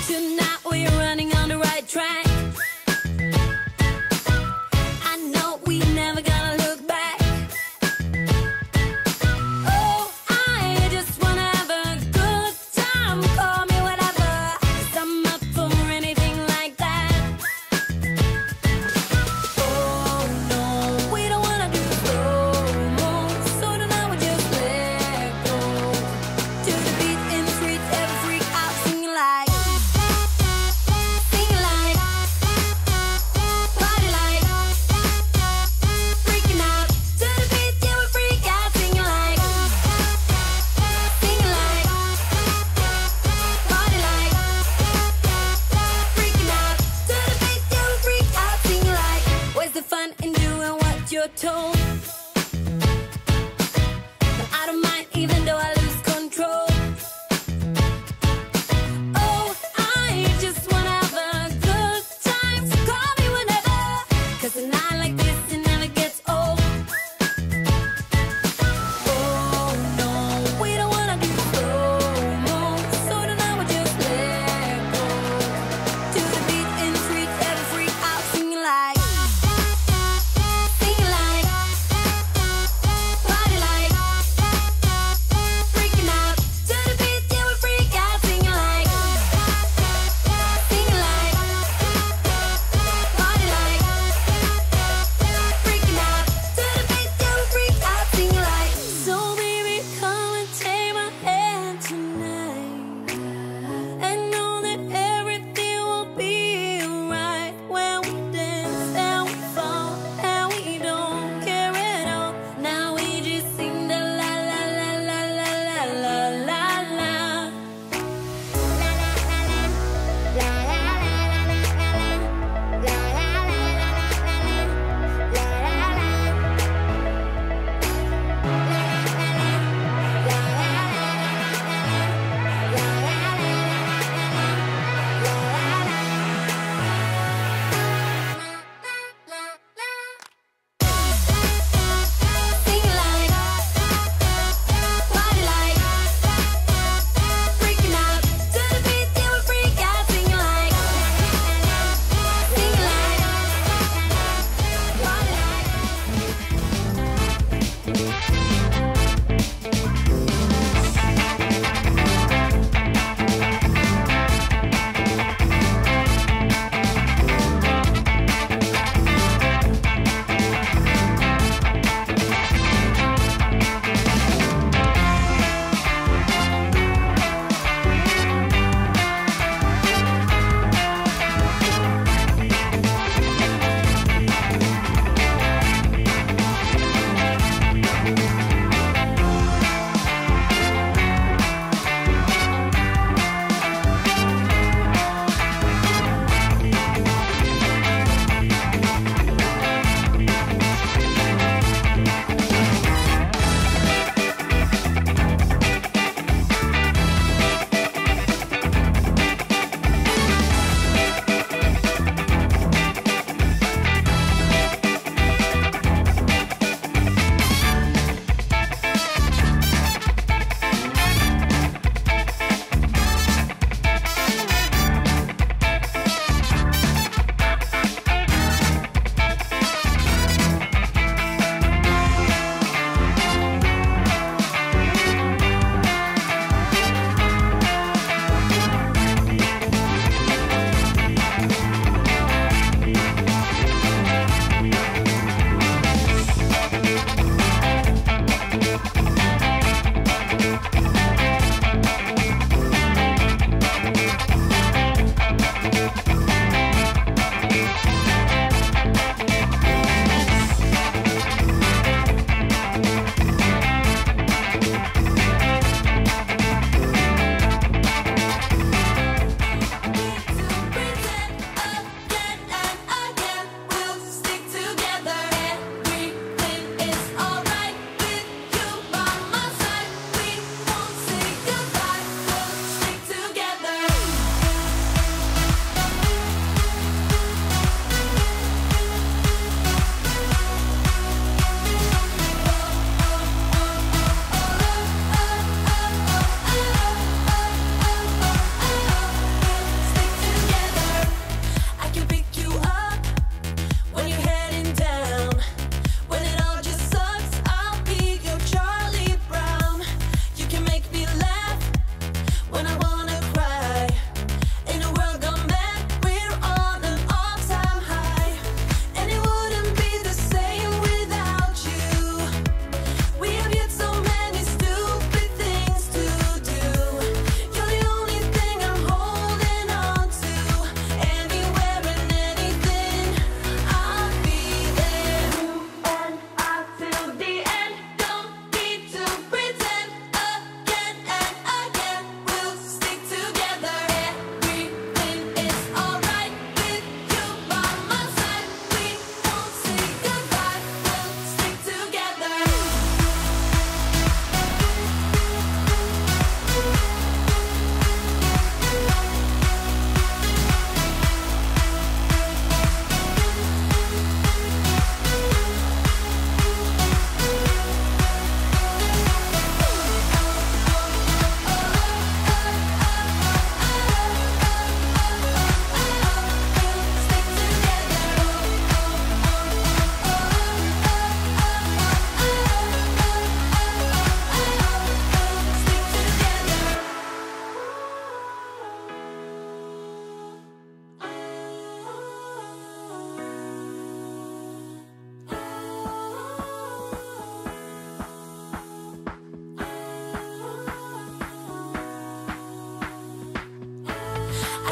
Tonight we're running on the right track. I know we never gonna look back. Oh, I just wanna have a good time. Call me whatever, 'cause I'm up for anything like that. Oh no, we don't wanna do slow-mo, so tonight we just let go. To the beat in the streets, every freak out, singing like, party like, freaking out. To the beat, yeah, we freak out, singing like, party like, freaking out. To the beat, yeah, we freak out, singing like. Where's the fun in doing what you're told? No, I don't mind even though I lose control. Oh, I just wanna have a good time, so call me whenever, 'cause a night like this, it never gets old. Oh no, we don't wanna do slow-mo, so tonight we just let go. To the beat in the streets, every freak out, singing like,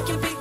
I can be